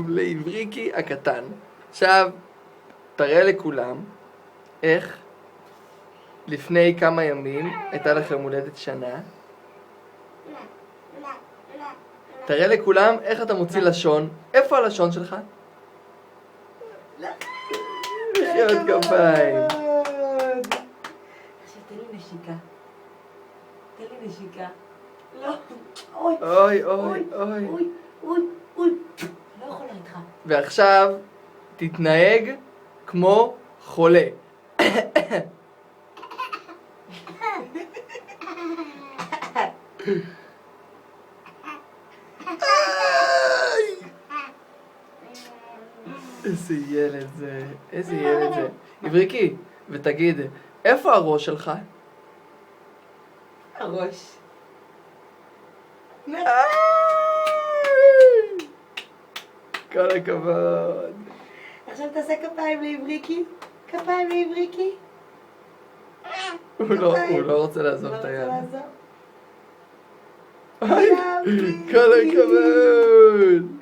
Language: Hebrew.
לעבריקי הקטן. עכשיו, תראה לכולם איך לפני כמה ימים הייתה לכם הולדת שנה. תראה לכולם איך אתה מוציא לשון. איפה הלשון שלך? מחיאות כפיים. עכשיו תן לי נשיקה. תן לי נשיקה. לא. אוי. אוי, אוי, אוי. אוי, אוי, אוי. לא יכולה איתך. ועכשיו תתנהג כמו חולה. איזה ילד זה, איזה ילד זה. עבריקי, ותגיד, איפה הראש שלך? הראש. כל הכבוד. עכשיו תעשה כפיים לעבריקי. כפיים לעבריקי. הוא לא רוצה לעזוב את היד. לא רוצה לעזוב. כל הכבוד.